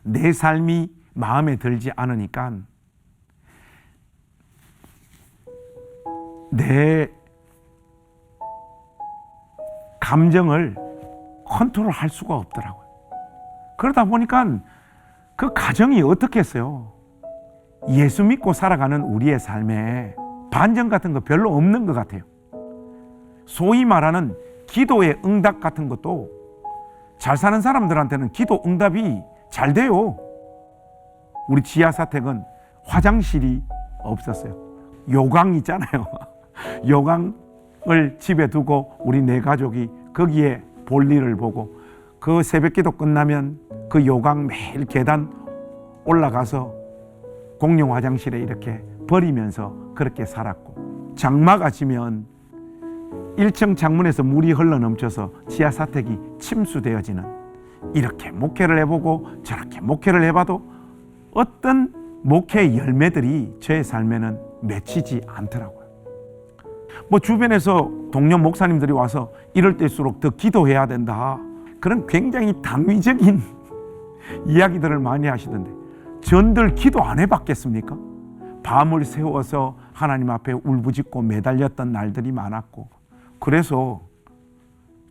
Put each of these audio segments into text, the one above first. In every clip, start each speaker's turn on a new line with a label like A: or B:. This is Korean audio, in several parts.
A: 내 삶이 마음에 들지 않으니까 내 감정을 컨트롤할 수가 없더라고요. 그러다 보니까 그 가정이 어떻겠어요? 예수 믿고 살아가는 우리의 삶에 반전 같은 거 별로 없는 것 같아요. 소위 말하는 기도의 응답 같은 것도 잘 사는 사람들한테는 기도 응답이 잘 돼요. 우리 지하사택은 화장실이 없었어요. 요강 있잖아요. 요강을 집에 두고 우리 네 가족이 거기에 볼일을 보고 그 새벽기도 끝나면 그 요강 매일 계단 올라가서 공용 화장실에 이렇게 버리면서 그렇게 살았고, 장마가 지면 1층 창문에서 물이 흘러넘쳐서 지하사택이 침수되어지는, 이렇게 목회를 해보고 저렇게 목회를 해봐도 어떤 목회의 열매들이 저의 삶에는 맺히지 않더라고요. 뭐 주변에서 동료 목사님들이 와서 이럴 때일수록 더 기도해야 된다, 그런 굉장히 당위적인 이야기들을 많이 하시던데, 전들 기도 안 해봤겠습니까? 밤을 새워서 하나님 앞에 울부짖고 매달렸던 날들이 많았고, 그래서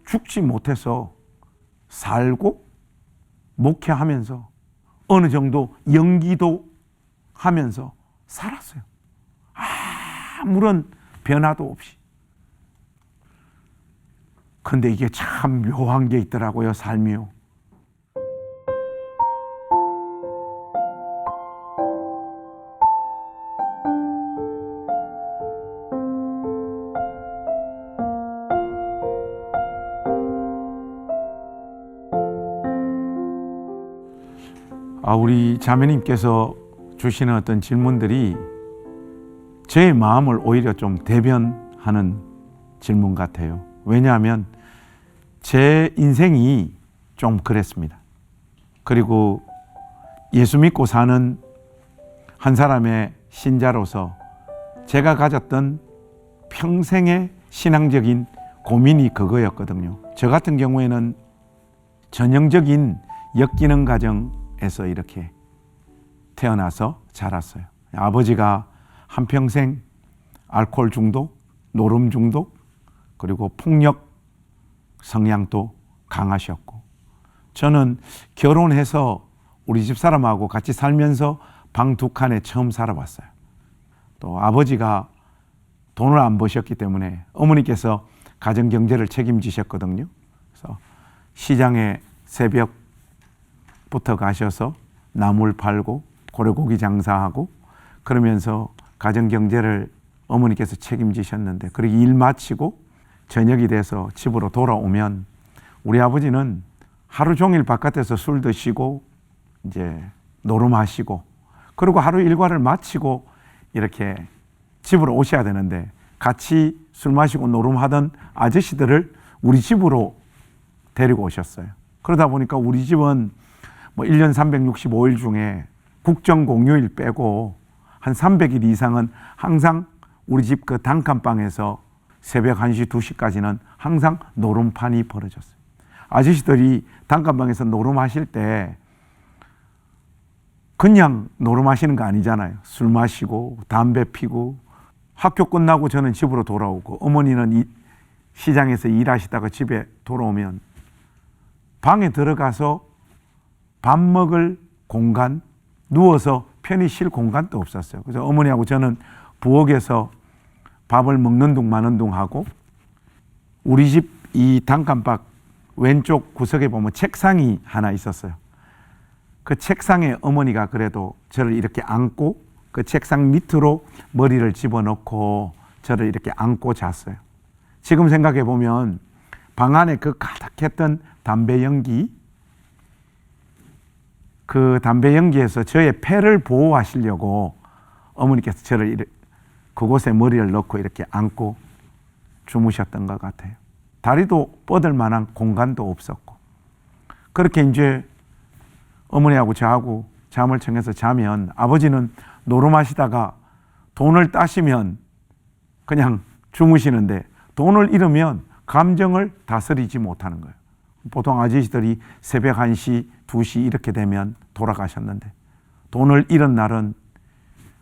A: 죽지 못해서 살고 목회하면서 어느 정도 연기도 하면서 살았어요. 아무런 변화도 없이. 근데 이게 참 묘한 게 있더라고요, 삶이요. 우리 자매님께서 주시는 어떤 질문들이 제 마음을 오히려 좀 대변하는 질문 같아요. 왜냐하면 제 인생이 좀 그랬습니다. 그리고 예수 믿고 사는 한 사람의 신자로서 제가 가졌던 평생의 신앙적인 고민이 그거였거든요. 저 같은 경우에는 전형적인 역기능 가정에서 이렇게 태어나서 자랐어요. 아버지가 한평생 알코올 중독, 노름 중독, 그리고 폭력 성향도 강하셨고, 저는 결혼해서 우리 집사람하고 같이 살면서 방 2칸에 처음 살아봤어요. 또 아버지가 돈을 안 버셨기 때문에 어머니께서 가정 경제를 책임지셨거든요. 그래서 시장에 새벽부터 가셔서 나물 팔고 고래고기 장사하고 그러면서 가정 경제를 어머니께서 책임지셨는데, 그리고 일 마치고 저녁이 돼서 집으로 돌아오면 우리 아버지는 하루 종일 바깥에서 술 드시고 이제 노름하시고, 그리고 하루 일과를 마치고 이렇게 집으로 오셔야 되는데 같이 술 마시고 노름하던 아저씨들을 우리 집으로 데리고 오셨어요. 그러다 보니까 우리 집은 뭐 1년 365일 중에 국정 공휴일 빼고 한 300일 이상은 항상 우리 집 그 단칸방에서 새벽 1시, 2시까지는 항상 노름판이 벌어졌어요. 아저씨들이 단칸방에서 노름하실 때 그냥 노름하시는 거 아니잖아요. 술 마시고 담배 피고, 학교 끝나고 저는 집으로 돌아오고 어머니는 시장에서 일하시다가 집에 돌아오면 방에 들어가서 밥 먹을 공간, 누워서 편히 쉴 공간도 없었어요. 그래서 어머니하고 저는 부엌에서 밥을 먹는 둥 마는 둥 하고, 우리 집 이 단칸방 왼쪽 구석에 보면 책상이 하나 있었어요. 그 책상에 어머니가 그래도 저를 이렇게 안고 그 책상 밑으로 머리를 집어넣고 저를 이렇게 안고 잤어요. 지금 생각해 보면 방 안에 그 가득했던 담배 연기, 그 담배 연기에서 저의 폐를 보호하시려고 어머니께서 저를 그곳에 머리를 넣고 이렇게 안고 주무셨던 것 같아요. 다리도 뻗을 만한 공간도 없었고, 그렇게 이제 어머니하고 저하고 잠을 청해서 자면 아버지는 노름하시다가 돈을 따시면 그냥 주무시는데 돈을 잃으면 감정을 다스리지 못하는 거예요. 보통 아저씨들이 새벽 1시, 2시 이렇게 되면 돌아가셨는데 돈을 잃은 날은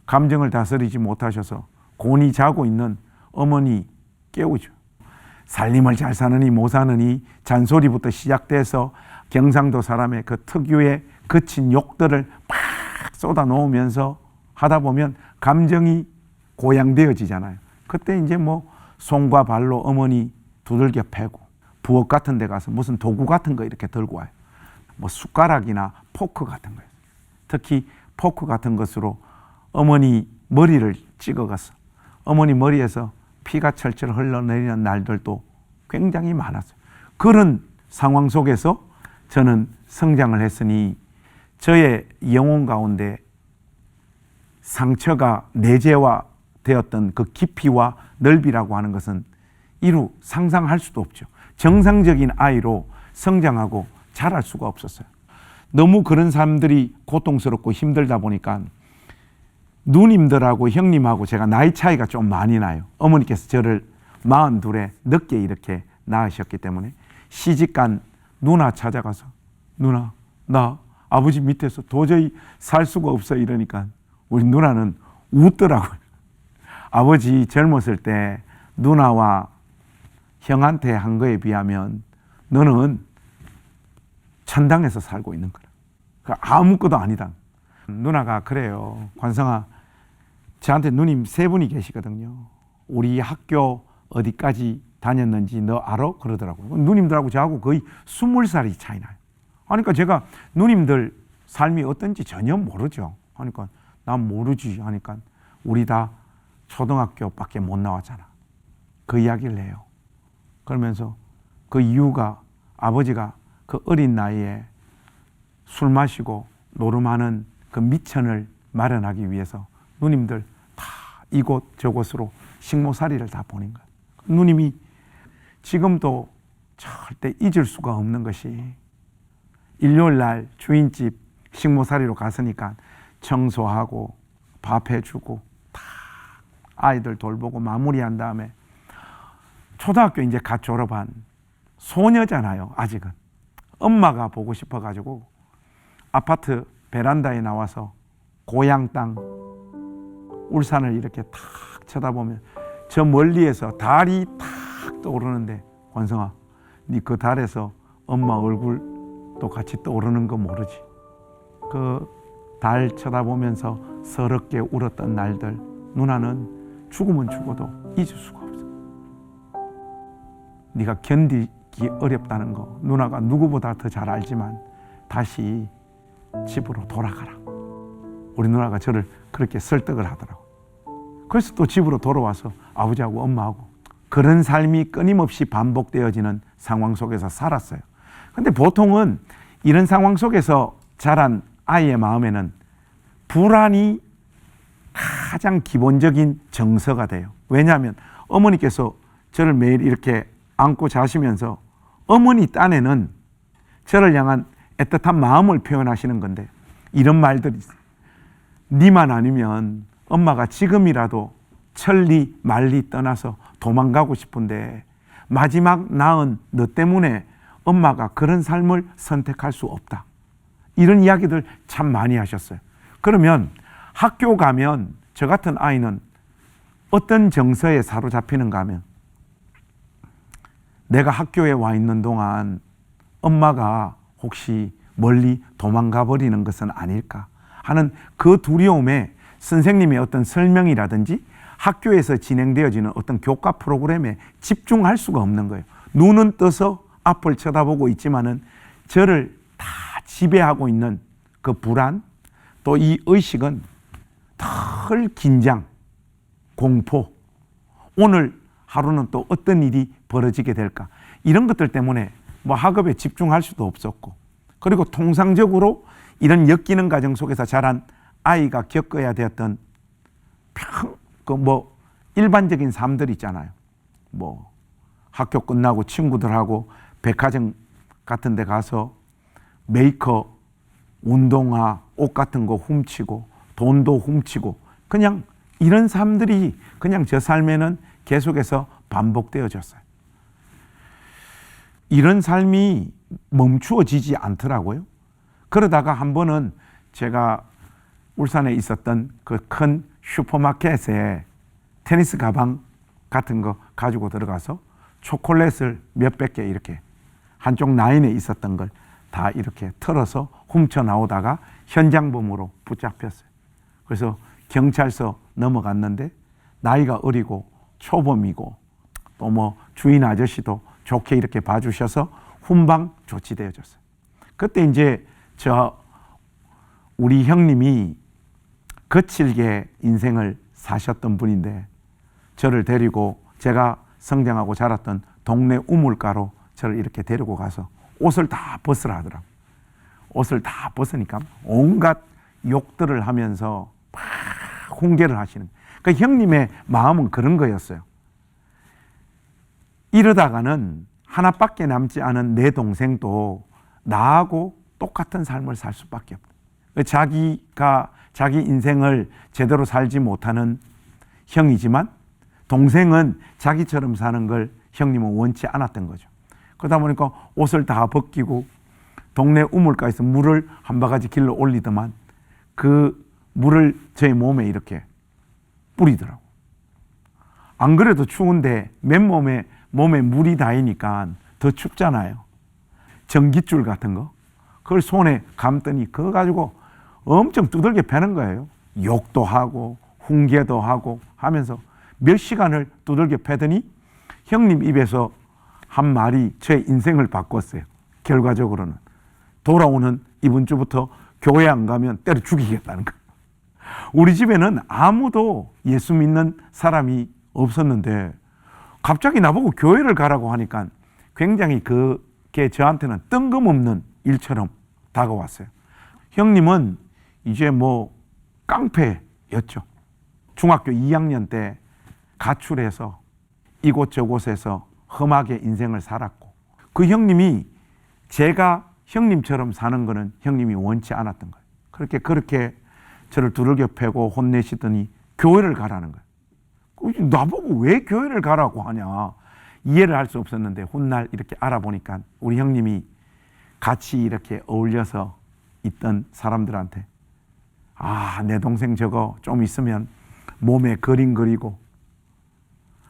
A: 감정을 다스리지 못하셔서 곤히 자고 있는 어머니 깨우죠. 살림을 잘 사느니 못 사느니 잔소리부터 시작돼서 경상도 사람의 그 특유의 거친 욕들을 팍 쏟아 놓으면서 하다 보면 감정이 고양되어지잖아요. 그때 이제 뭐 손과 발로 어머니 두들겨 패고 부엌 같은 데 가서 무슨 도구 같은 거 이렇게 들고 와요. 뭐 숟가락이나 포크 같은 거예요. 특히 포크 같은 것으로 어머니 머리를 찍어가서 어머니 머리에서 피가 철철 흘러내리는 날들도 굉장히 많았어요. 그런 상황 속에서 저는 성장을 했으니 저의 영혼 가운데 상처가 내재화되었던 그 깊이와 넓이라고 하는 것은 이루 상상할 수도 없죠. 정상적인 아이로 성장하고 자랄 수가 없었어요. 너무 그런 사람들이 고통스럽고 힘들다 보니까 누님들하고 형님하고 제가 나이 차이가 좀 많이 나요. 어머니께서 저를 42에 늦게 이렇게 낳으셨기 때문에 시집간 누나 찾아가서 누나 나 아버지 밑에서 도저히 살 수가 없어 이러니까 우리 누나는 웃더라고요. 아버지 젊었을 때 누나와 형한테 한 거에 비하면 너는 천당에서 살고 있는 거라. 그러니까 아무것도 아니다. 누나가 그래요. 관성아, 저한테 누님 3분이 계시거든요. 우리 학교 어디까지 다녔는지 너 알아? 그러더라고요. 누님들하고 저하고 거의 20살이 차이 나요. 그러니까 제가 누님들 삶이 어떤지 전혀 모르죠. 그러니까 난 모르지 하니까 우리 다 초등학교밖에 못 나왔잖아. 그 이야기를 해요. 그러면서 그 이유가 아버지가 그 어린 나이에 술 마시고 노름하는 그 미천을 마련하기 위해서 누님들 다 이곳 저곳으로 식모살이를 다 보낸 거예요. 누님이 지금도 절대 잊을 수가 없는 것이 일요일 날 주인집 식모살이로 갔으니까 청소하고 밥 해주고 다 아이들 돌보고 마무리한 다음에 초등학교 이제 갓 졸업한 소녀잖아요. 아직은 엄마가 보고 싶어가지고 아파트 베란다에 나와서 고향 땅 울산을 이렇게 탁 쳐다보면 저 멀리에서 달이 탁 떠오르는데 관성아, 네 그 달에서 엄마 얼굴도 같이 떠오르는 거 모르지? 그 달 쳐다보면서 서럽게 울었던 날들 누나는 죽으면 죽어도 잊을 수가 없어. 네가 견디기 어렵다는 거 누나가 누구보다 더 잘 알지만 다시 집으로 돌아가라. 우리 누나가 저를 그렇게 설득을 하더라고. 그래서 또 집으로 돌아와서 아버지하고 엄마하고 그런 삶이 끊임없이 반복되어지는 상황 속에서 살았어요. 근데 보통은 이런 상황 속에서 자란 아이의 마음에는 불안이 가장 기본적인 정서가 돼요. 왜냐하면 어머니께서 저를 매일 이렇게 안고 자시면서 어머니 딴에는 저를 향한 애틋한 마음을 표현하시는 건데 이런 말들이 있어요. 니만 아니면 엄마가 지금이라도 천리 말리 떠나서 도망가고 싶은데 마지막 낳은 너 때문에 엄마가 그런 삶을 선택할 수 없다. 이런 이야기들 참 많이 하셨어요. 그러면 학교 가면 저 같은 아이는 어떤 정서에 사로잡히는가 하면 내가 학교에 와 있는 동안 엄마가 혹시 멀리 도망가 버리는 것은 아닐까 하는 그 두려움에 선생님의 어떤 설명이라든지 학교에서 진행되어지는 어떤 교과 프로그램에 집중할 수가 없는 거예요. 눈은 떠서 앞을 쳐다보고 있지만은 저를 다 지배하고 있는 그 불안, 또 이 의식은 덜 긴장, 공포, 오늘 하루는 또 어떤 일이 벌어지게 될까, 이런 것들 때문에 뭐 학업에 집중할 수도 없었고, 그리고 통상적으로 이런 엮이는 과정 속에서 자란 아이가 겪어야 되었던 일반적인 삶들 있잖아요. 뭐 학교 끝나고 친구들하고 백화점 같은 데 가서 메이크업, 운동화, 옷 같은 거 훔치고 돈도 훔치고 그냥 이런 삶들이 그냥 저 삶에는 계속해서 반복되어졌어요. 이런 삶이 멈추어지지 않더라고요. 그러다가 한 번은 제가 울산에 있었던 그 큰 슈퍼마켓에 테니스 가방 같은 거 가지고 들어가서 초콜릿을 몇백 개 이렇게 한쪽 라인에 있었던 걸 다 이렇게 털어서 훔쳐 나오다가 현장범으로 붙잡혔어요. 그래서 경찰서 넘어갔는데 나이가 어리고 초범이고 또 뭐 주인 아저씨도 좋게 이렇게 봐주셔서 훈방 조치되어졌어요. 그때 이제 우리 형님이 거칠게 인생을 사셨던 분인데 저를 데리고 제가 성장하고 자랐던 동네 우물가로 저를 이렇게 데리고 가서 옷을 다 벗으라 하더라고요. 옷을 다 벗으니까 온갖 욕들을 하면서 막 훈계를 하시는. 그러니까 형님의 마음은 그런 거였어요. 이러다가는 하나밖에 남지 않은 내 동생도 나하고 똑같은 삶을 살 수밖에 없다. 자기가 자기 인생을 제대로 살지 못하는 형이지만 동생은 자기처럼 사는 걸 형님은 원치 않았던 거죠. 그러다 보니까 옷을 다 벗기고 동네 우물가에서 물을 한 바가지 길러 올리더만 그 물을 저의 몸에 이렇게 뿌리더라고. 안 그래도 추운데 맨몸에 몸에 물이 닿으니까 더 춥잖아요. 전깃줄 같은 거 그걸 손에 감더니 그거 가지고 엄청 두들겨 패는 거예요. 욕도 하고 훈계도 하고 하면서 몇 시간을 두들겨 패더니 형님 입에서 한 말이 제 인생을 바꿨어요. 결과적으로는 돌아오는 이번 주부터 교회 안 가면 때려 죽이겠다는 거예요. 우리 집에는 아무도 예수 믿는 사람이 없었는데 갑자기 나보고 교회를 가라고 하니까 굉장히 그게 저한테는 뜬금없는 일처럼 다가왔어요. 형님은 이제 뭐 깡패였죠. 중학교 2학년 때 가출해서 이곳저곳에서 험하게 인생을 살았고 그 형님이 제가 형님처럼 사는 거는 형님이 원치 않았던 거예요. 그렇게 저를 두들겨 패고 혼내시더니 교회를 가라는 거예요. 나보고 왜 교회를 가라고 하냐 이해를 할 수 없었는데 훗날 이렇게 알아보니까 우리 형님이 같이 이렇게 어울려서 있던 사람들한테 내 동생 저거 좀 있으면 몸에 그림 그리고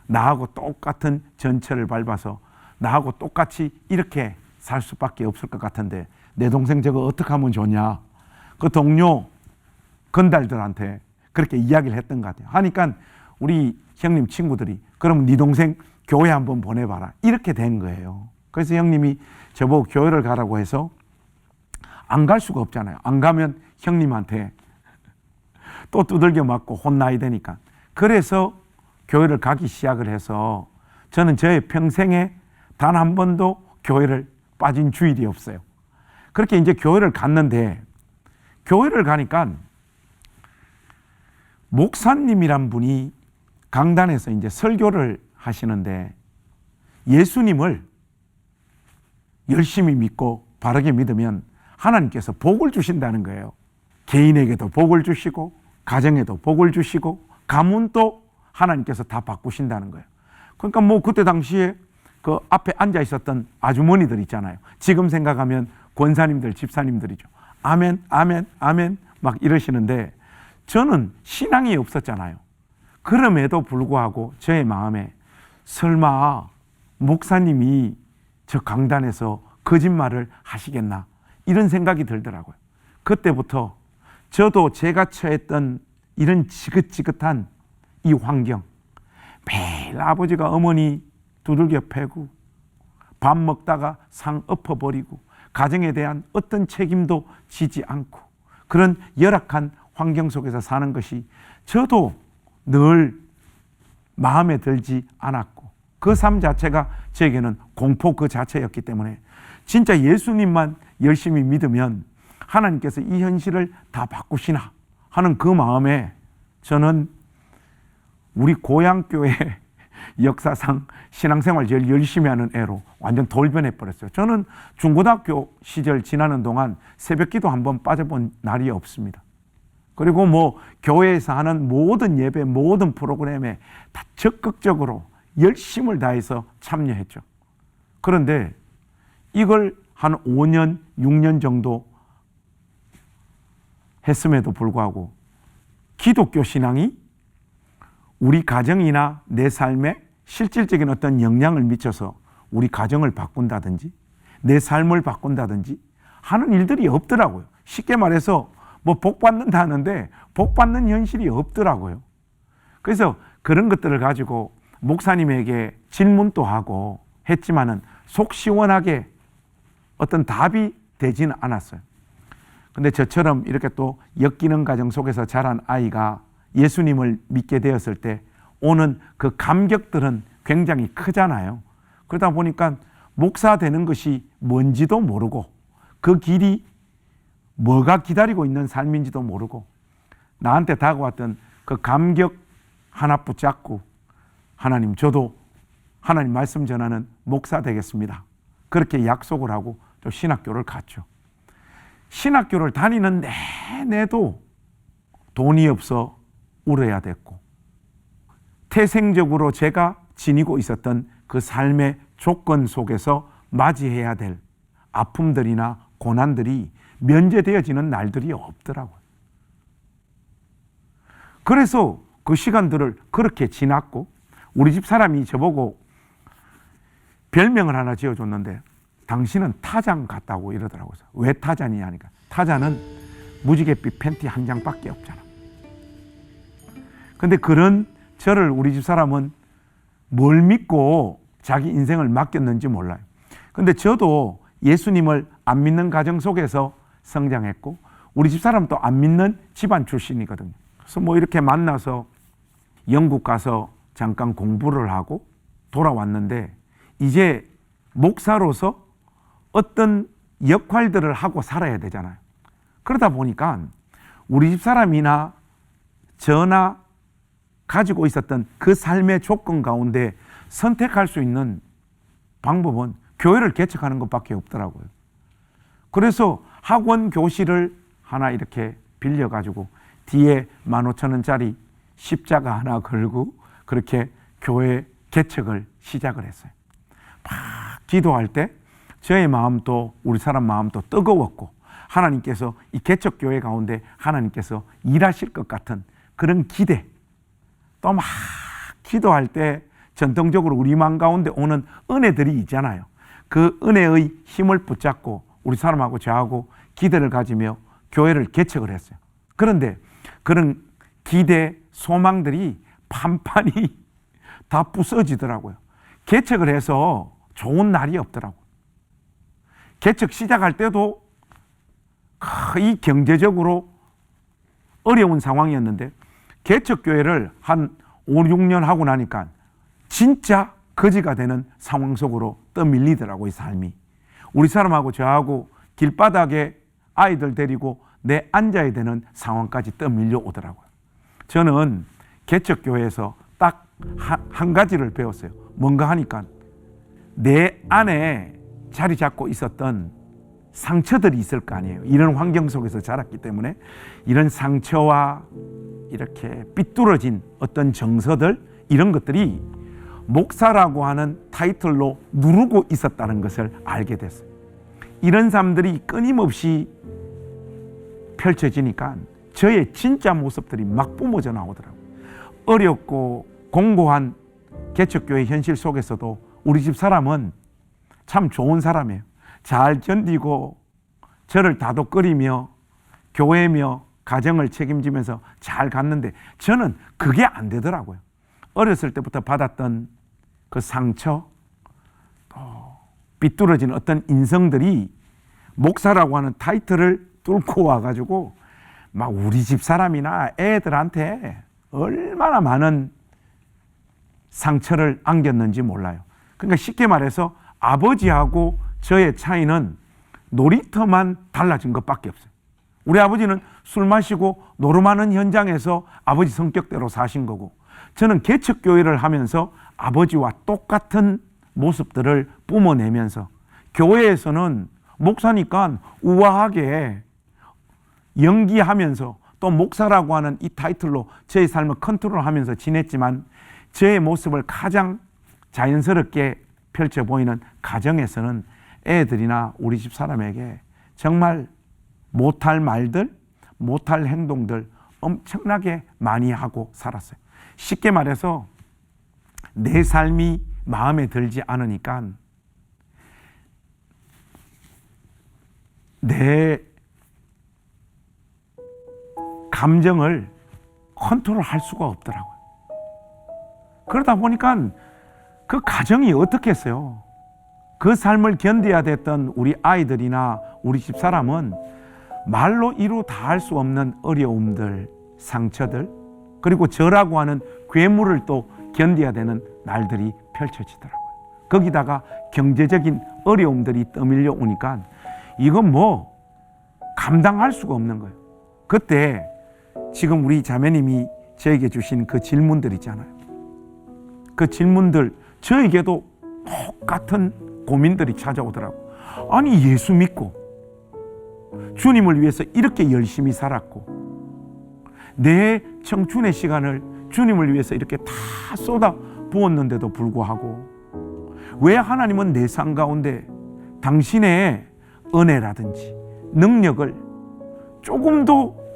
A: 나하고 똑같은 전철을 밟아서 나하고 똑같이 이렇게 살 수밖에 없을 것 같은데 내 동생 저거 어떻게 하면 좋냐 그 동료 건달들한테 그렇게 이야기를 했던 것 같아요. 하니까 우리 형님 친구들이 그럼 네 동생 교회 한번 보내봐라 이렇게 된 거예요. 그래서 형님이 저보고 교회를 가라고 해서 안 갈 수가 없잖아요. 안 가면 형님한테 또 두들겨 맞고 혼나야 되니까. 그래서 교회를 가기 시작을 해서 저는 저의 평생에 단 한 번도 교회를 빠진 주일이 없어요. 그렇게 이제 교회를 갔는데 교회를 가니까 목사님이란 분이 강단에서 이제 설교를 하시는데 예수님을 열심히 믿고 바르게 믿으면 하나님께서 복을 주신다는 거예요. 개인에게도 복을 주시고 가정에도 복을 주시고 가문도 하나님께서 다 바꾸신다는 거예요. 그러니까 뭐 그때 당시에 그 앞에 앉아 있었던 아주머니들 있잖아요. 지금 생각하면 권사님들, 집사님들이죠. 아멘, 아멘, 아멘 막 이러시는데 저는 신앙이 없었잖아요. 그럼에도 불구하고 저의 마음에 설마 목사님이 저 강단에서 거짓말을 하시겠나 이런 생각이 들더라고요. 그때부터 저도 제가 처했던 이런 지긋지긋한 이 환경, 매일 아버지가 어머니 두들겨 패고 밥 먹다가 상 엎어버리고 가정에 대한 어떤 책임도 지지 않고 그런 열악한 환경 속에서 사는 것이 저도 늘 마음에 들지 않았고 그 삶 자체가 저에게는 공포 그 자체였기 때문에 진짜 예수님만 열심히 믿으면 하나님께서 이 현실을 다 바꾸시나 하는 그 마음에 저는 우리 고향교회 역사상 신앙생활 제일 열심히 하는 애로 완전 돌변해 버렸어요. 저는 중고등학교 시절 지나는 동안 새벽기도 한번 빠져본 날이 없습니다. 그리고 뭐 교회에서 하는 모든 예배, 모든 프로그램에 다 적극적으로 열심을 다해서 참여했죠. 그런데 이걸 한 5년, 6년 정도 했음에도 불구하고 기독교 신앙이 우리 가정이나 내 삶에 실질적인 어떤 영향을 미쳐서 우리 가정을 바꾼다든지 내 삶을 바꾼다든지 하는 일들이 없더라고요. 쉽게 말해서 뭐 복 받는다 하는데 복 받는 현실이 없더라고요. 그래서 그런 것들을 가지고 목사님에게 질문도 하고 했지만은 속 시원하게 어떤 답이 되지는 않았어요. 근데 저처럼 이렇게 또 역기능 가정 속에서 자란 아이가 예수님을 믿게 되었을 때 오는 그 감격들은 굉장히 크잖아요. 그러다 보니까 목사 되는 것이 뭔지도 모르고 그 길이 뭐가 기다리고 있는 삶인지도 모르고 나한테 다가왔던 그 감격 하나 붙잡고 하나님, 저도 하나님 말씀 전하는 목사 되겠습니다. 그렇게 약속을 하고 또 신학교를 갔죠. 신학교를 다니는 내내도 돈이 없어 울어야 됐고 태생적으로 제가 지니고 있었던 그 삶의 조건 속에서 맞이해야 될 아픔들이나 고난들이 면제되어지는 날들이 없더라고요. 그래서 그 시간들을 그렇게 지났고 우리 집 사람이 저보고 별명을 하나 지어줬는데 당신은 타잔 같다고 이러더라고요. 왜 타잔이냐 하니까 타잔은 무지갯빛 팬티 한 장밖에 없잖아. 근데 그런 저를 우리 집 사람은 뭘 믿고 자기 인생을 맡겼는지 몰라요. 근데 저도 예수님을 안 믿는 가정 속에서 성장했고 우리 집 사람도 안 믿는 집안 출신이거든요. 그래서 뭐 이렇게 만나서 영국 가서 잠깐 공부를 하고 돌아왔는데 이제 목사로서 어떤 역할들을 하고 살아야 되잖아요. 그러다 보니까 우리 집 사람이나 저나 가지고 있었던 그 삶의 조건 가운데 선택할 수 있는 방법은 교회를 개척하는 것밖에 없더라고요. 그래서 학원 교실을 하나 이렇게 빌려가지고 뒤에 15,000원짜리 십자가 하나 걸고 그렇게 교회 개척을 시작을 했어요. 막 기도할 때 저의 마음도 우리 사람 마음도 뜨거웠고 하나님께서 이 개척교회 가운데 하나님께서 일하실 것 같은 그런 기대, 또 막 기도할 때 전통적으로 우리 마음 가운데 오는 은혜들이 있잖아요. 그 은혜의 힘을 붙잡고 우리 사람하고 저하고 기대를 가지며 교회를 개척을 했어요. 그런데 그런 기대, 소망들이 판판이 다 부서지더라고요. 개척을 해서 좋은 날이 없더라고요. 개척 시작할 때도 거의 경제적으로 어려운 상황이었는데 개척교회를 한 5, 6년 하고 나니까 진짜 거지가 되는 상황 속으로 떠밀리더라고요, 삶이. 우리 사람하고 저하고 길바닥에 아이들 데리고 내 앉아야 되는 상황까지 떠밀려 오더라고요. 저는 개척교회에서 딱 한 가지를 배웠어요. 뭔가 하니까 내 안에 자리 잡고 있었던 상처들이 있을 거 아니에요. 이런 환경 속에서 자랐기 때문에 이런 상처와 이렇게 삐뚤어진 어떤 정서들, 이런 것들이 목사라고 하는 타이틀로 누르고 있었다는 것을 알게 됐어요. 이런 사람들이 끊임없이 펼쳐지니까 저의 진짜 모습들이 막 뿜어져 나오더라고요. 어렵고 공고한 개척교회 현실 속에서도 우리 집 사람은 참 좋은 사람이에요. 잘 견디고 저를 다독거리며 교회며 가정을 책임지면서 잘 갔는데 저는 그게 안 되더라고요. 어렸을 때부터 받았던 그 상처, 또 삐뚤어진 어떤 인성들이 목사라고 하는 타이틀을 뚫고 와가지고 막 우리 집 사람이나 애들한테 얼마나 많은 상처를 안겼는지 몰라요. 그러니까 쉽게 말해서 아버지하고 저의 차이는 놀이터만 달라진 것밖에 없어요. 우리 아버지는 술 마시고 노름하는 현장에서 아버지 성격대로 사신 거고, 저는 개척교회를 하면서 아버지와 똑같은 모습들을 뿜어내면서 교회에서는 목사니까 우아하게 연기하면서 또 목사라고 하는 이 타이틀로 저의 삶을 컨트롤하면서 지냈지만 저의 모습을 가장 자연스럽게 펼쳐 보이는 가정에서는 애들이나 우리 집 사람에게 정말 못할 말들, 못할 행동들 엄청나게 많이 하고 살았어요. 쉽게 말해서 내 삶이 마음에 들지 않으니까 내 감정을 컨트롤할 수가 없더라고요. 그러다 보니까 그 가정이 어떻게 했어요? 그 삶을 견뎌야 됐던 우리 아이들이나 우리 집사람은 말로 이루 다 할 수 없는 어려움들, 상처들, 그리고 저라고 하는 괴물을 또 견뎌야 되는 날들이 펼쳐지더라고요. 거기다가 경제적인 어려움들이 떠밀려 오니까 이건 뭐 감당할 수가 없는 거예요. 그때 지금 우리 자매님이 저에게 주신 그 질문들 있잖아요. 그 질문들, 저에게도 똑같은 고민들이 찾아오더라고요. 아니, 예수 믿고 주님을 위해서 이렇게 열심히 살았고 내 청춘의 시간을 주님을 위해서 이렇게 다 쏟아 부었는데도 불구하고 왜 하나님은 내 삶 가운데 당신의 은혜라든지 능력을 조금도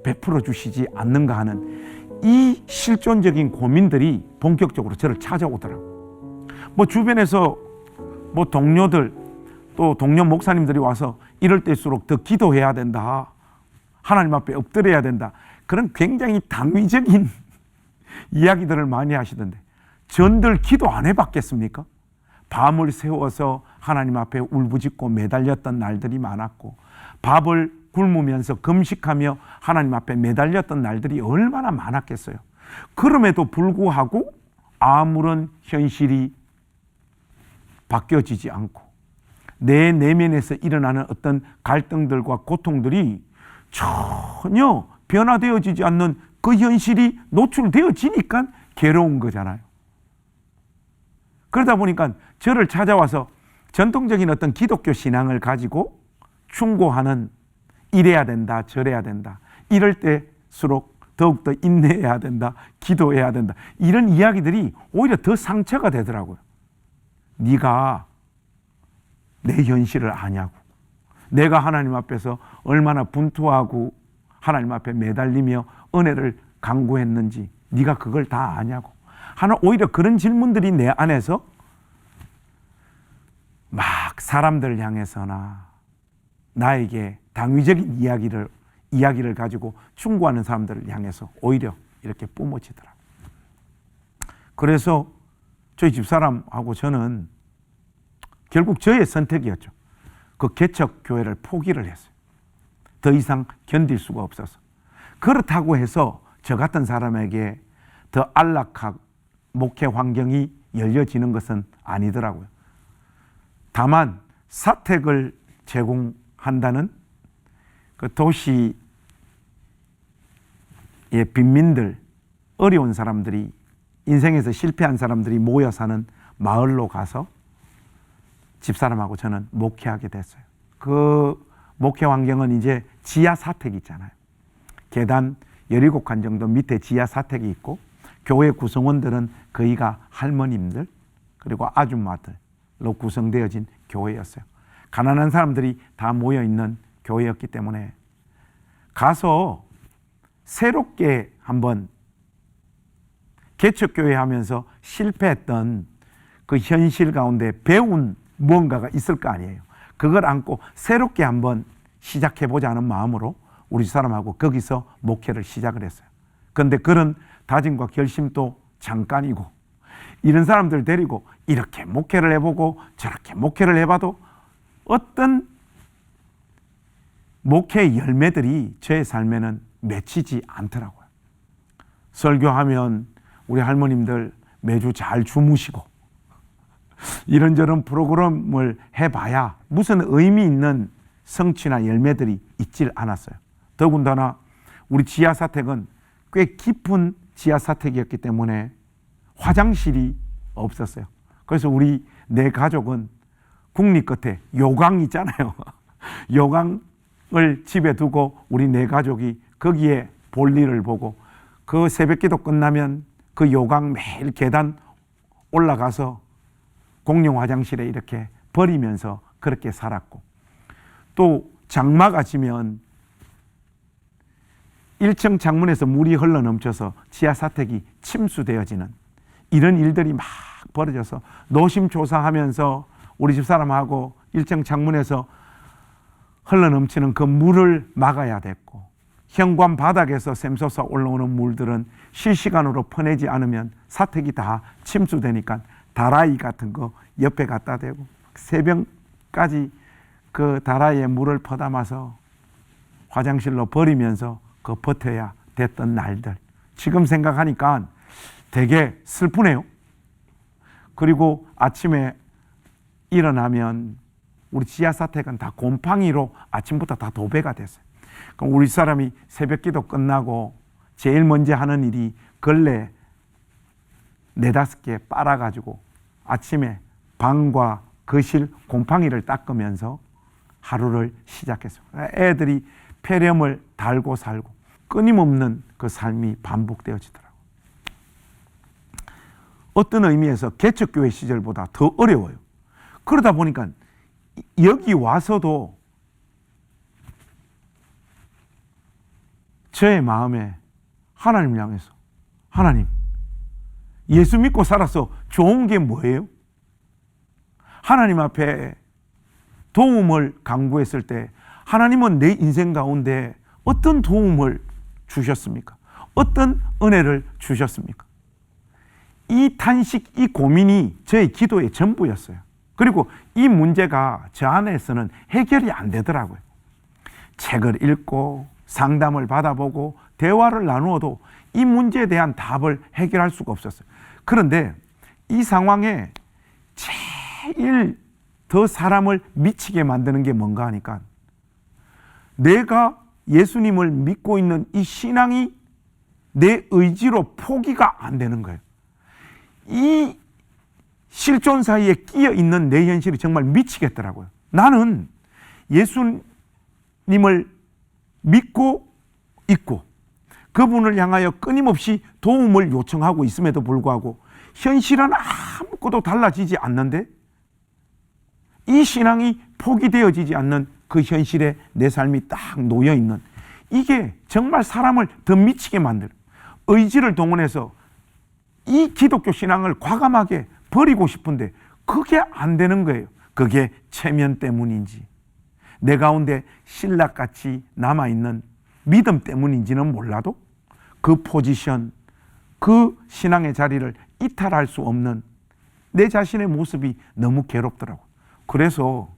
A: 베풀어 주시지 않는가 하는 이 실존적인 고민들이 본격적으로 저를 찾아오더라고요. 뭐 주변에서 뭐 동료들 또 동료 목사님들이 와서 이럴 때일수록 더 기도해야 된다, 하나님 앞에 엎드려야 된다, 그런 굉장히 당위적인 이야기들을 많이 하시던데 전들 기도 안 해봤겠습니까? 밤을 새워서 하나님 앞에 울부짖고 매달렸던 날들이 많았고 밥을 굶으면서 금식하며 하나님 앞에 매달렸던 날들이 얼마나 많았겠어요. 그럼에도 불구하고 아무런 현실이 바뀌어지지 않고 내 내면에서 일어나는 어떤 갈등들과 고통들이 전혀 변화되어지지 않는 그 현실이 노출되어지니까 괴로운 거잖아요. 그러다 보니까 저를 찾아와서 전통적인 어떤 기독교 신앙을 가지고 충고하는, 이래야 된다, 저래야 된다, 이럴 때일수록 더욱더 인내해야 된다, 기도해야 된다, 이런 이야기들이 오히려 더 상처가 되더라고요. 네가 내 현실을 아냐고, 내가 하나님 앞에서 얼마나 분투하고 하나님 앞에 매달리며 은혜를 간구했는지 네가 그걸 다 아냐고 하는, 오히려 그런 질문들이 내 안에서 막 사람들을 향해서나 나에게 당위적인 이야기를 가지고 충고하는 사람들을 향해서 오히려 이렇게 뿜어지더라고요. 그래서 저희 집사람하고 저는 결국 저의 선택이었죠. 그 개척교회를 포기를 했어요. 더 이상 견딜 수가 없어서. 그렇다고 해서 저 같은 사람에게 더 안락한 목회 환경이 열려지는 것은 아니더라고요. 다만 사택을 제공한다는 그 도시의 빈민들, 어려운 사람들이, 인생에서 실패한 사람들이 모여 사는 마을로 가서 집사람하고 저는 목회하게 됐어요. 그 목회 환경은 이제 지하 사택이 있잖아요. 계단 17칸 정도 밑에 지하 사택이 있고 교회 구성원들은 거의가 할머님들 그리고 아줌마들로 구성되어진 교회였어요. 가난한 사람들이 다 모여있는 교회였기 때문에 가서 새롭게 한번 개척교회 하면서 실패했던 그 현실 가운데 배운 무언가가 있을 거 아니에요. 그걸 안고 새롭게 한번 시작해보자 하는 마음으로 우리 사람하고 거기서 목회를 시작을 했어요. 그런데 그런 다짐과 결심도 잠깐이고, 이런 사람들 데리고 이렇게 목회를 해보고 저렇게 목회를 해봐도 어떤 목회의 열매들이 저의 삶에는 맺히지 않더라고요. 설교하면 우리 할머님들 매주 잘 주무시고 이런저런 프로그램을 해봐야 무슨 의미 있는 성취나 열매들이 있질 않았어요. 더군다나 우리 지하사택은 꽤 깊은 지하사택이었기 때문에 화장실이 없었어요. 그래서 우리 네 가족은 국리 끝에 요강 있잖아요. 요강을 집에 두고 우리 네 가족이 거기에 볼일을 보고 그 새벽기도 끝나면 그 요강 매일 계단 올라가서 공용 화장실에 이렇게 버리면서 그렇게 살았고, 또 장마가 지면 1층 창문에서 물이 흘러넘쳐서 지하 사택이 침수되어지는 이런 일들이 막 벌어져서 노심초사하면서 우리 집사람하고 1층 창문에서 흘러넘치는 그 물을 막아야 됐고, 현관 바닥에서 샘솟아 올라오는 물들은 실시간으로 퍼내지 않으면 사택이 다 침수되니까 다라이 같은 거 옆에 갖다 대고 새벽까지 그 다라이에 물을 퍼담아서 화장실로 버리면서 그 버텨야 됐던 날들, 지금 생각하니까 되게 슬프네요. 그리고 아침에 일어나면 우리 지하사택은 다 곰팡이로 아침부터 다 도배가 됐어요. 그럼 우리 사람이 새벽 기도 끝나고 제일 먼저 하는 일이 걸레 4-5개 빨아가지고 아침에 방과 거실 곰팡이를 닦으면서 하루를 시작했어요. 애들이 폐렴을 달고 살고 끊임없는 그 삶이 반복되어지더라고요. 어떤 의미에서 개척교회 시절보다 더 어려워요. 그러다 보니까 여기 와서도 저의 마음에 하나님을 향해서, 하나님, 예수 믿고 살아서 좋은 게 뭐예요? 하나님 앞에 도움을 간구했을 때 하나님은 내 인생 가운데 어떤 도움을 주셨습니까? 어떤 은혜를 주셨습니까? 이 탄식, 이 고민이 저의 기도의 전부였어요. 그리고 이 문제가 저 안에서는 해결이 안 되더라고요. 책을 읽고 상담을 받아보고 대화를 나누어도 이 문제에 대한 답을 해결할 수가 없었어요. 그런데 이 상황에 제일 더 사람을 미치게 만드는 게 뭔가 하니까, 내가 예수님을 믿고 있는 이 신앙이 내 의지로 포기가 안 되는 거예요. 이 실존 사이에 끼어 있는 내 현실이 정말 미치겠더라고요. 나는 예수님을 믿고 있고 그분을 향하여 끊임없이 도움을 요청하고 있음에도 불구하고 현실은 아무것도 달라지지 않는데, 이 신앙이 포기되어지지 않는 그 현실에 내 삶이 딱 놓여있는, 이게 정말 사람을 더 미치게 만들어요. 의지를 동원해서 이 기독교 신앙을 과감하게 버리고 싶은데 그게 안 되는 거예요. 그게 체면 때문인지 내 가운데 신락같이 남아있는 믿음 때문인지는 몰라도 그 포지션, 그 신앙의 자리를 이탈할 수 없는 내 자신의 모습이 너무 괴롭더라고요. 그래서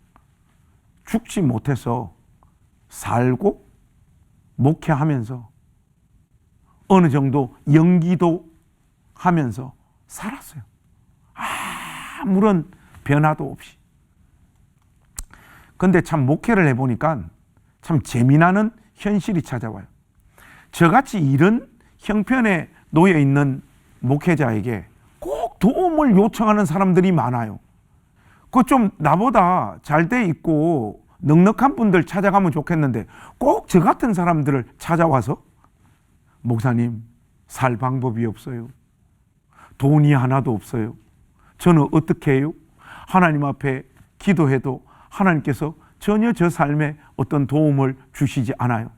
A: 죽지 못해서 살고 목회하면서 어느 정도 연기도 하면서 살았어요. 아무런 변화도 없이. 근데 참 목회를 해보니까 참 재미나는 현실이 찾아와요. 저같이 이런 형편에 놓여 있는 목회자에게 꼭 도움을 요청하는 사람들이 많아요. 그 좀 나보다 잘 돼 있고 넉넉한 분들 찾아가면 좋겠는데 꼭 저 같은 사람들을 찾아와서 목사님, 살 방법이 없어요. 돈이 하나도 없어요. 저는 어떻게 해요? 하나님 앞에 기도해도 하나님께서 전혀 저 삶에 어떤 도움을 주시지 않아요.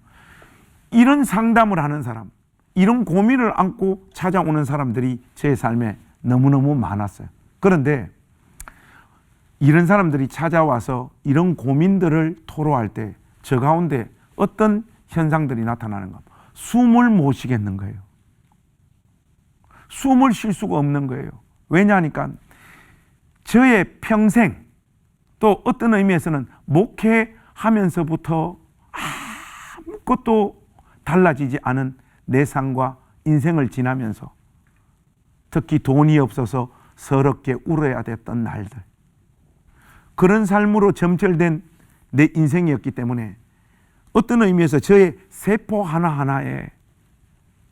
A: 이런 상담을 하는 사람, 이런 고민을 안고 찾아오는 사람들이 제 삶에 너무너무 많았어요. 그런데 이런 사람들이 찾아와서 이런 고민들을 토로할 때 저 가운데 어떤 현상들이 나타나는가? 숨을 못 쉬겠는 거예요. 숨을 쉴 수가 없는 거예요. 왜냐하니까 저의 평생, 또 어떤 의미에서는 목회하면서부터 아무것도 달라지지 않은 내 삶과 인생을 지나면서 특히 돈이 없어서 서럽게 울어야 됐던 날들, 그런 삶으로 점철된 내 인생이었기 때문에 어떤 의미에서 저의 세포 하나하나에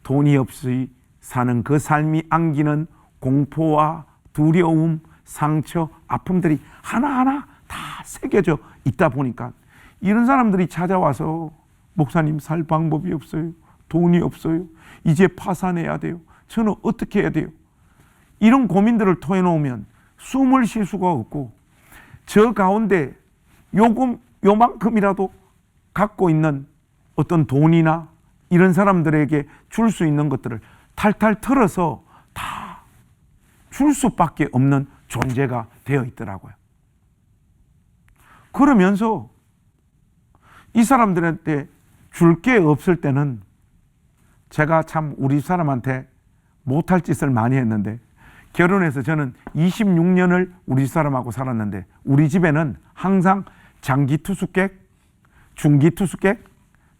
A: 돈이 없이 사는 그 삶이 안기는 공포와 두려움, 상처, 아픔들이 하나하나 다 새겨져 있다 보니까 이런 사람들이 찾아와서 목사님, 살 방법이 없어요. 돈이 없어요. 이제 파산해야 돼요. 저는 어떻게 해야 돼요? 이런 고민들을 토해놓으면 숨을 쉴 수가 없고, 저 가운데 요만큼이라도 갖고 있는 어떤 돈이나 이런 사람들에게 줄 수 있는 것들을 탈탈 털어서 다 줄 수밖에 없는 존재가 되어 있더라고요. 그러면서 이 사람들한테 줄 게 없을 때는 제가 참 우리 사람한테 못할 짓을 많이 했는데, 결혼해서 저는 26년을 우리 사람하고 살았는데 우리 집에는 항상 장기 투숙객, 중기 투숙객,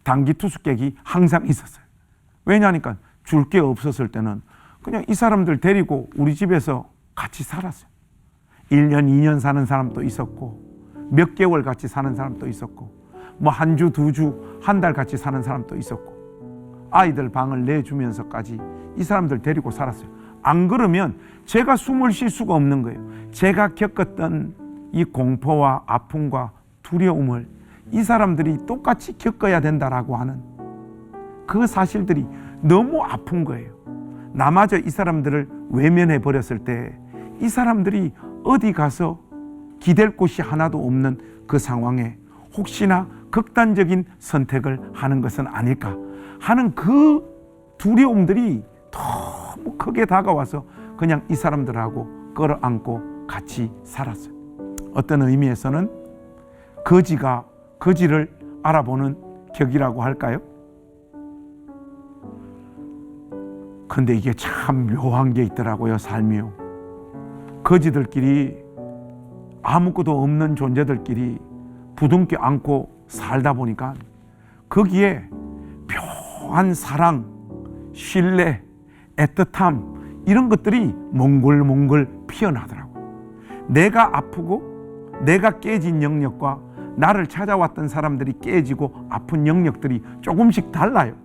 A: 단기 투숙객이 항상 있었어요. 왜냐하니까 줄 게 없었을 때는 그냥 이 사람들 데리고 우리 집에서 같이 살았어요. 1년, 2년 사는 사람도 있었고, 몇 개월 같이 사는 사람도 있었고, 뭐 한 주, 두 주, 한 달 같이 사는 사람도 있었고, 아이들 방을 내주면서까지 이 사람들 데리고 살았어요. 안 그러면 제가 숨을 쉴 수가 없는 거예요. 제가 겪었던 이 공포와 아픔과 두려움을 이 사람들이 똑같이 겪어야 된다라고 하는 그 사실들이 너무 아픈 거예요. 나마저 이 사람들을 외면해 버렸을 때 이 사람들이 어디 가서 기댈 곳이 하나도 없는 그 상황에 혹시나 극단적인 선택을 하는 것은 아닐까 하는 그 두려움들이 너무 크게 다가와서 그냥 이 사람들하고 끌어안고 같이 살았어요. 어떤 의미에서는 거지를 알아보는 격이라고 할까요? 근데 이게 참 묘한 게 있더라고요, 삶이요. 거지들끼리, 아무것도 없는 존재들끼리 부둥켜 안고 살다 보니까 거기에 묘한 사랑, 신뢰, 애틋함 이런 것들이 몽글몽글 피어나더라고요. 내가 아프고 내가 깨진 영역과 나를 찾아왔던 사람들이 깨지고 아픈 영역들이 조금씩 달라요.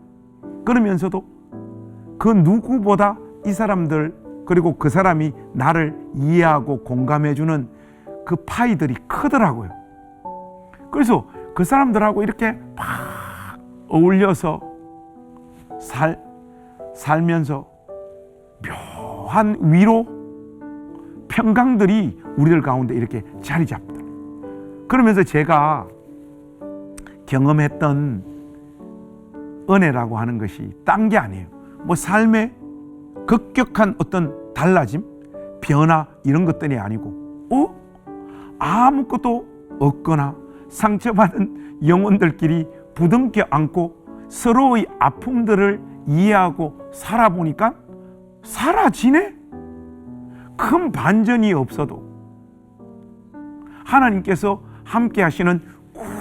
A: 그러면서도 그 누구보다 이 사람들, 그리고 그 사람이 나를 이해하고 공감해주는 그 파이들이 크더라고요. 그래서 그 사람들하고 이렇게 막 어울려서 살면서 묘한 위로, 평강들이 우리들 가운데 이렇게 자리 잡더라고요. 그러면서 제가 경험했던 은혜라고 하는 것이 딴 게 아니에요. 뭐 삶의 급격한 어떤 달라짐, 변화 이런 것들이 아니고 아무것도 없거나 상처받은 영혼들끼리 부둥켜 안고 서로의 아픔들을 이해하고 살아보니까 사라지네? 큰 반전이 없어도 하나님께서 함께 하시는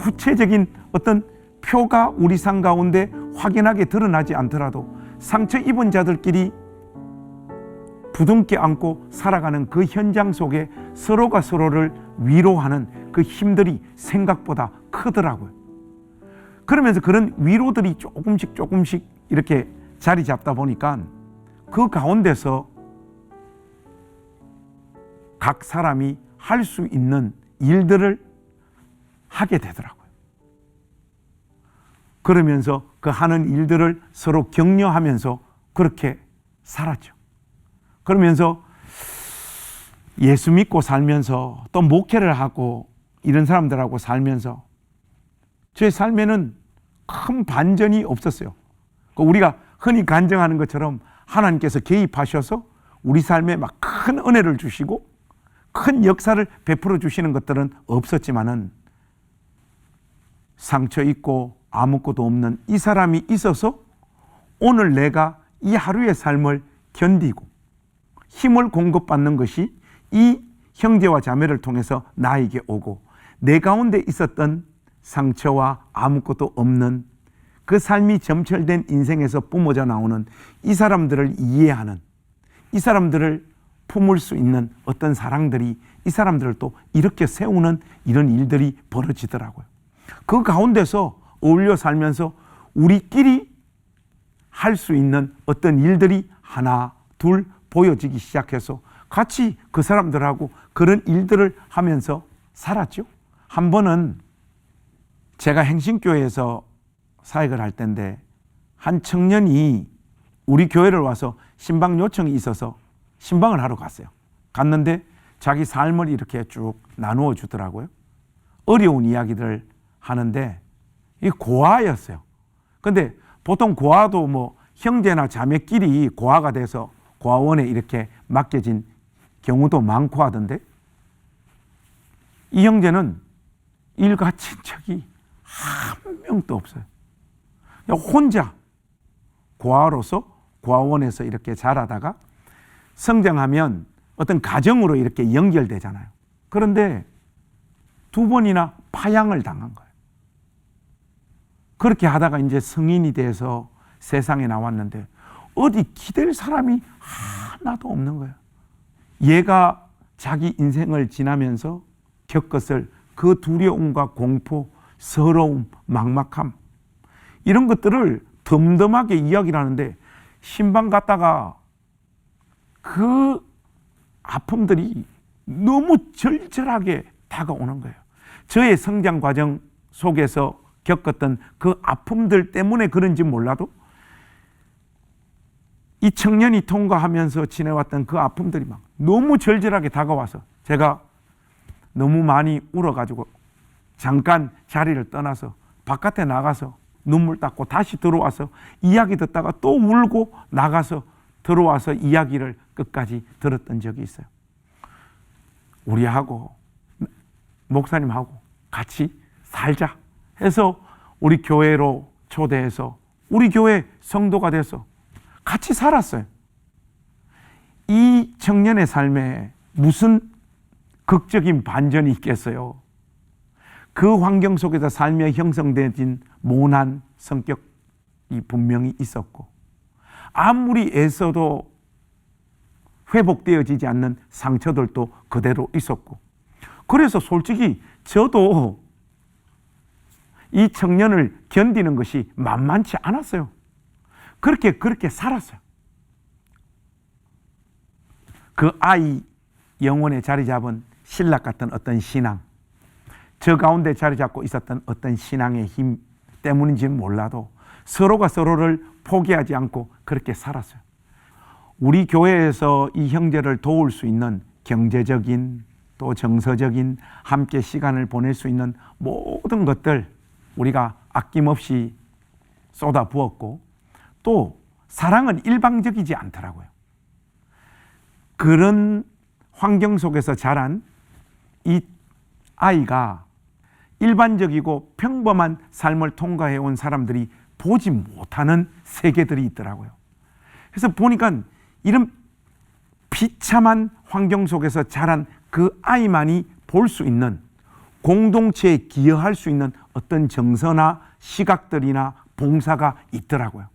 A: 구체적인 어떤 표가 우리 삶 가운데 확연하게 드러나지 않더라도 상처 입은 자들끼리 부둥켜 안고 살아가는 그 현장 속에 서로가 서로를 위로하는 그 힘들이 생각보다 크더라고요. 그러면서 그런 위로들이 조금씩 이렇게 자리 잡다 보니까 그 가운데서 각 사람이 할 수 있는 일들을 하게 되더라고요. 그러면서 그 하는 일들을 서로 격려하면서 그렇게 살았죠. 그러면서 예수 믿고 살면서 또 목회를 하고 이런 사람들하고 살면서 제 삶에는 큰 반전이 없었어요. 우리가 흔히 간증하는 것처럼 하나님께서 개입하셔서 우리 삶에 막 큰 은혜를 주시고 큰 역사를 베풀어 주시는 것들은 없었지만은 상처 있고 아무것도 없는 이 사람이 있어서 오늘 내가 이 하루의 삶을 견디고 힘을 공급받는 것이 이 형제와 자매를 통해서 나에게 오고, 내 가운데 있었던 상처와 아무것도 없는 그 삶이 점철된 인생에서 뿜어져 나오는 이 사람들을 이해하는, 이 사람들을 품을 수 있는 어떤 사랑들이 이 사람들을 또 이렇게 세우는 이런 일들이 벌어지더라고요. 그 가운데서 어울려 살면서 우리끼리 할 수 있는 어떤 일들이 하나 둘 보여지기 시작해서 같이 그 사람들하고 그런 일들을 하면서 살았죠. 한 번은 제가 행신교회에서 사역을 할 때인데 한 청년이 우리 교회를 와서 신방 요청이 있어서 신방을 하러 갔어요. 갔는데 자기 삶을 이렇게 쭉 나누어 주더라고요. 어려운 이야기들 하는데 이게 고아였어요. 근데 보통 고아도 뭐 형제나 자매끼리 고아가 돼서 고아원에 이렇게 맡겨진 경우도 많고 하던데, 이 형제는 일가 친척이 한 명도 없어요. 혼자 고아로서 고아원에서 이렇게 자라다가 성장하면 어떤 가정으로 이렇게 연결되잖아요. 그런데 2번이나 파양을 당한 거예요. 그렇게 하다가 이제 성인이 돼서 세상에 나왔는데 어디 기댈 사람이 하나도 없는 거예요. 얘가 자기 인생을 지나면서 겪었을 그 두려움과 공포, 서러움, 막막함, 이런 것들을 덤덤하게 이야기를 하는데, 신방 갔다가 그 아픔들이 너무 절절하게 다가오는 거예요. 저의 성장 과정 속에서 겪었던 그 아픔들 때문에 그런지 몰라도 이 청년이 통과하면서 지내왔던 그 아픔들이 막 너무 절절하게 다가와서 제가 너무 많이 울어가지고 잠깐 자리를 떠나서 바깥에 나가서 눈물 닦고 다시 들어와서 이야기 듣다가 또 울고 나가서 들어와서 이야기를 끝까지 들었던 적이 있어요. 우리하고 목사님하고 같이 살자 해서 우리 교회로 초대해서 우리 교회 성도가 돼서 같이 살았어요. 이 청년의 삶에 무슨 극적인 반전이 있겠어요. 그 환경 속에서 살며 형성된 모난 성격이 분명히 있었고, 아무리 애써도 회복되어지지 않는 상처들도 그대로 있었고, 그래서 솔직히 저도 이 청년을 견디는 것이 만만치 않았어요. 그렇게 살았어요. 그 아이 영혼에 자리 잡은 신락 같은 어떤 신앙, 저 가운데 자리 잡고 있었던 어떤 신앙의 힘 때문인지는 몰라도 서로가 서로를 포기하지 않고 그렇게 살았어요. 우리 교회에서 이 형제를 도울 수 있는 경제적인 또 정서적인 함께 시간을 보낼 수 있는 모든 것들 우리가 아낌없이 쏟아 부었고, 또 사랑은 일방적이지 않더라고요. 그런 환경 속에서 자란 이 아이가 일반적이고 평범한 삶을 통과해 온 사람들이 보지 못하는 세계들이 있더라고요. 그래서 보니까 이런 비참한 환경 속에서 자란 그 아이만이 볼 수 있는, 공동체에 기여할 수 있는 어떤 정서나 시각들이나 봉사가 있더라고요.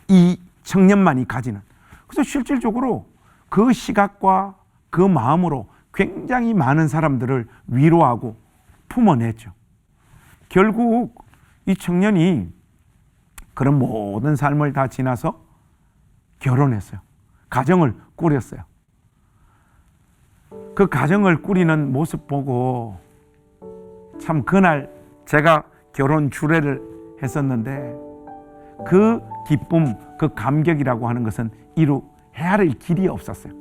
A: 이 청년만이 가지는. 그래서 실질적으로 그 시각과 그 마음으로 굉장히 많은 사람들을 위로하고 품어냈죠. 결국 이 청년이 그런 모든 삶을 다 지나서 결혼했어요. 가정을 꾸렸어요. 그 가정을 꾸리는 모습 보고 참 그날 제가 결혼 주례를 했었는데 그 기쁨, 그 감격이라고 하는 것은 이루 헤아릴 길이 없었어요.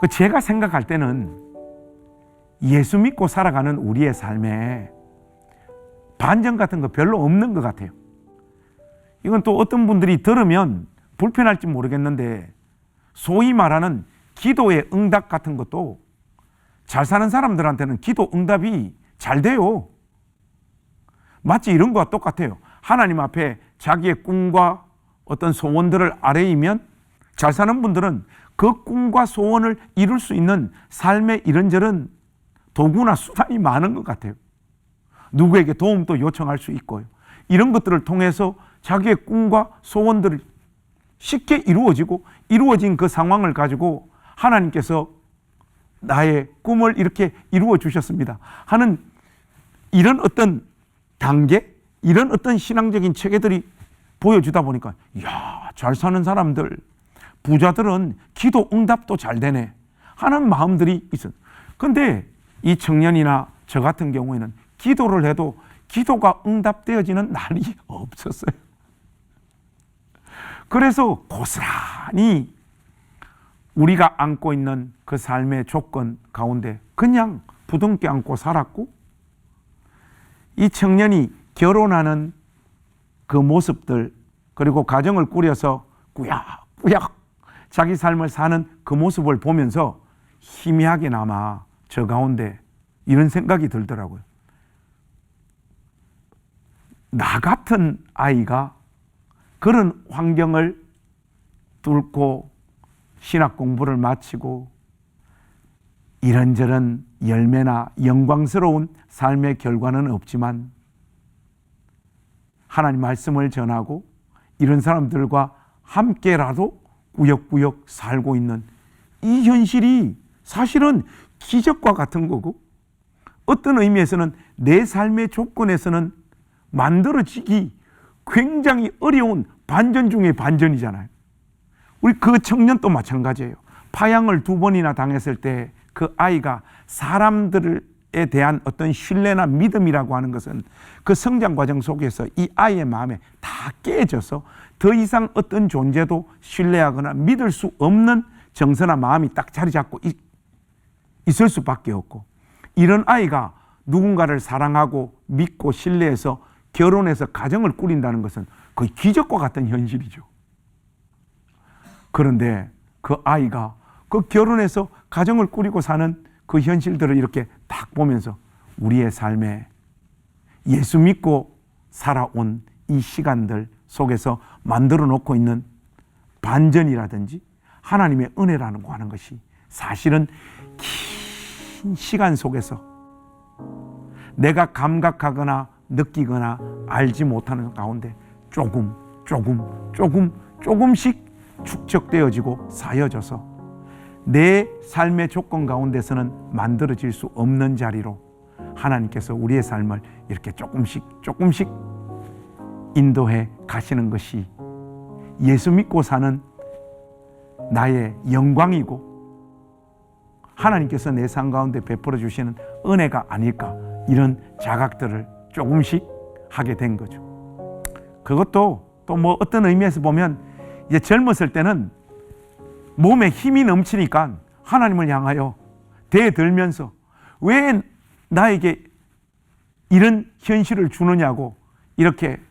A: 제가 생각할 때는 예수 믿고 살아가는 우리의 삶에 반전 같은 거 별로 없는 것 같아요. 이건 또 어떤 분들이 들으면 불편할지 모르겠는데, 소위 말하는 기도의 응답 같은 것도 잘 사는 사람들한테는 기도 응답이 잘 돼요. 마치 이런 거와 똑같아요. 하나님 앞에 자기의 꿈과 어떤 소원들을 아뢰이면 잘 사는 분들은 그 꿈과 소원을 이룰 수 있는 삶의 이런저런 도구나 수단이 많은 것 같아요. 누구에게 도움도 요청할 수 있고요. 이런 것들을 통해서 자기의 꿈과 소원들이 쉽게 이루어지고, 이루어진 그 상황을 가지고 하나님께서 나의 꿈을 이렇게 이루어 주셨습니다 하는 이런 어떤 단계, 이런 어떤 신앙적인 체계들이 보여주다 보니까, 이야, 잘 사는 사람들, 부자들은 기도 응답도 잘 되네 하는 마음들이 있어요. 근데 이 청년이나 저 같은 경우에는 기도를 해도 기도가 응답되어지는 날이 없었어요. 그래서 고스란히 우리가 안고 있는 그 삶의 조건 가운데 그냥 부둥켜 안고 살았고, 이 청년이 결혼하는 그 모습들, 그리고 가정을 꾸려서 꾸역꾸역 자기 삶을 사는 그 모습을 보면서 희미하게나마 저 가운데 이런 생각이 들더라고요. 나 같은 아이가 그런 환경을 뚫고 신학 공부를 마치고 이런저런 열매나 영광스러운 삶의 결과는 없지만 하나님 말씀을 전하고 이런 사람들과 함께라도 꾸역꾸역 살고 있는 이 현실이 사실은 기적과 같은 거고, 어떤 의미에서는 내 삶의 조건에서는 만들어지기 굉장히 어려운 반전 중의 반전이잖아요. 우리 그 청년도 마찬가지예요. 파양을 2번이나 당했을 때 그 아이가 사람들에 대한 어떤 신뢰나 믿음이라고 하는 것은 그 성장 과정 속에서 이 아이의 마음에 다 깨져서 더 이상 어떤 존재도 신뢰하거나 믿을 수 없는 정서나 마음이 딱 자리 잡고 있을 수밖에 없고, 이런 아이가 누군가를 사랑하고 믿고 신뢰해서 결혼해서 가정을 꾸린다는 것은 거의 기적과 같은 현실이죠. 그런데 그 아이가 그 결혼해서 가정을 꾸리고 사는 그 현실들을 이렇게 딱 보면서 우리의 삶에 예수 믿고 살아온 이 시간들 속에서 만들어 놓고 있는 반전이라든지 하나님의 은혜라고 하는 것이 사실은 긴 시간 속에서 내가 감각하거나 느끼거나 알지 못하는 가운데 조금씩 축적되어지고 쌓여져서 내 삶의 조건 가운데서는 만들어질 수 없는 자리로 하나님께서 우리의 삶을 이렇게 조금씩 인도해 가시는 것이 예수 믿고 사는 나의 영광이고 하나님께서 내 삶 가운데 베풀어 주시는 은혜가 아닐까, 이런 자각들을 조금씩 하게 된 거죠. 그것도 또 뭐 어떤 의미에서 보면 이제 젊었을 때는 몸에 힘이 넘치니까 하나님을 향하여 대들면서 왜 나에게 이런 현실을 주느냐고 이렇게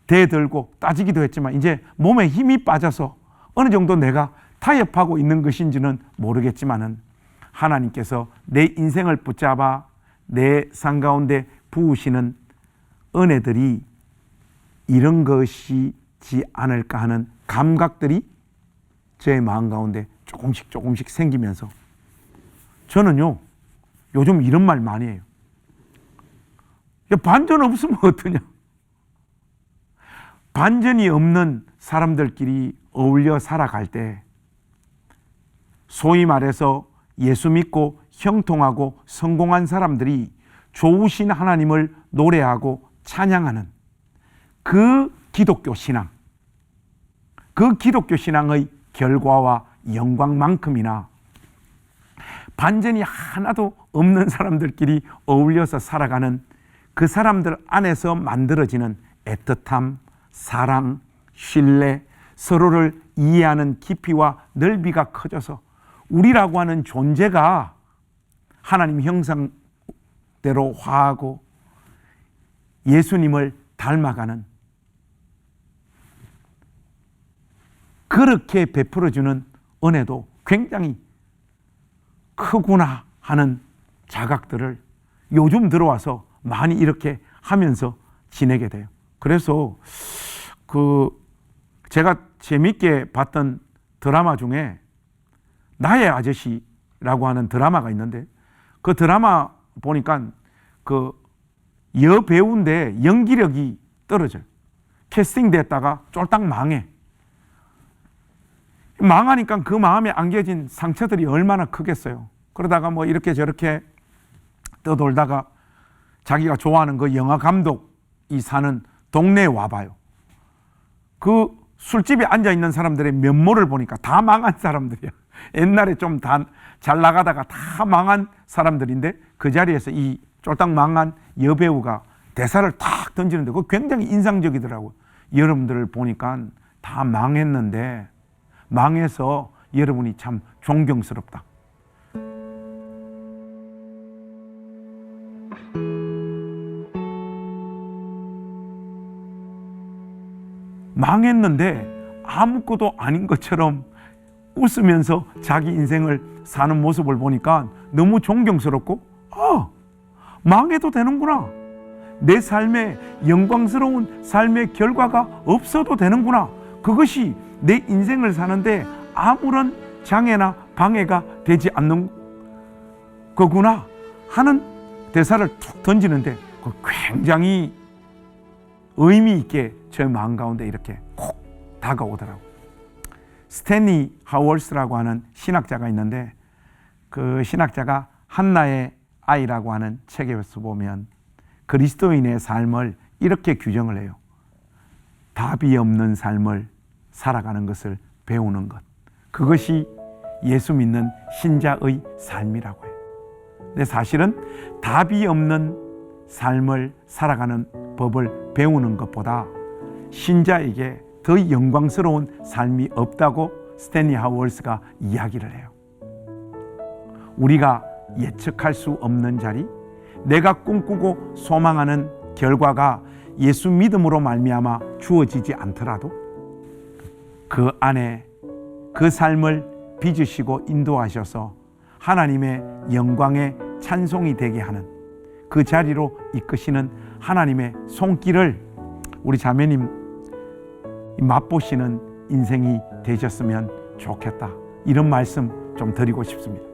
A: 대들고 따지기도 했지만, 이제 몸에 힘이 빠져서 어느 정도 내가 타협하고 있는 것인지는 모르겠지만은 하나님께서 내 인생을 붙잡아 내 삶 가운데 부으시는 은혜들이 이런 것이지 않을까 하는 감각들이 제 마음 가운데 조금씩 생기면서, 저는요 요즘 이런 말 많이 해요. 반전 없으면 어떠냐. 반전이 없는 사람들끼리 어울려 살아갈 때 소위 말해서 예수 믿고 형통하고 성공한 사람들이 좋으신 하나님을 노래하고 찬양하는 그 기독교 신앙, 그 기독교 신앙의 결과와 영광만큼이나 반전이 하나도 없는 사람들끼리 어울려서 살아가는 그 사람들 안에서 만들어지는 애틋함, 사랑, 신뢰, 서로를 이해하는 깊이와 넓이가 커져서 우리라고 하는 존재가 하나님 형상대로 화하고 예수님을 닮아가는, 그렇게 베풀어주는 은혜도 굉장히 크구나 하는 자각들을 요즘 들어와서 많이 이렇게 하면서 지내게 돼요. 그래서 제가 재밌게 봤던 드라마 중에 나의 아저씨라고 하는 드라마가 있는데, 그 드라마 보니까 그 여배우인데 연기력이 떨어져요. 캐스팅 됐다가 쫄딱 망해. 망하니까 그 마음에 안겨진 상처들이 얼마나 크겠어요. 그러다가 뭐 이렇게 저렇게 떠돌다가 자기가 좋아하는 그 영화 감독이 사는 동네에 와봐요. 그 술집에 앉아있는 사람들의 면모를 보니까 다 망한 사람들이야. 옛날에 좀 다 잘 나가다가 다 망한 사람들인데, 그 자리에서 이 쫄딱 망한 여배우가 대사를 탁 던지는데 그거 굉장히 인상적이더라고요. 여러분들을 보니까 다 망했는데 망해서 여러분이 참 존경스럽다. 망했는데 아무것도 아닌 것처럼 웃으면서 자기 인생을 사는 모습을 보니까 너무 존경스럽고, 망해도 되는구나. 내 삶에 영광스러운 삶의 결과가 없어도 되는구나. 그것이 내 인생을 사는데 아무런 장애나 방해가 되지 않는 거구나 하는 대사를 툭 던지는데 굉장히 의미 있게 제 마음 가운데 이렇게 콕 다가오더라고요. 스탠리 하월스라고 하는 신학자가 있는데, 그 신학자가 한나의 아이라고 하는 책에서 보면 그리스도인의 삶을 이렇게 규정을 해요. 답이 없는 삶을 살아가는 것을 배우는 것. 그것이 예수 믿는 신자의 삶이라고 해요. 근데 사실은 답이 없는 삶을 살아가는 법을 배우는 것보다 신자에게 더 영광스러운 삶이 없다고 스탠리 하월스가 이야기를 해요. 우리가 예측할 수 없는 자리, 내가 꿈꾸고 소망하는 결과가 예수 믿음으로 말미암아 주어지지 않더라도 그 안에 그 삶을 빚으시고 인도하셔서 하나님의 영광의 찬송이 되게 하는 그 자리로 이끄시는 하나님의 손길을 우리 자매님 맛보시는 인생이 되셨으면 좋겠다. 이런 말씀 좀 드리고 싶습니다.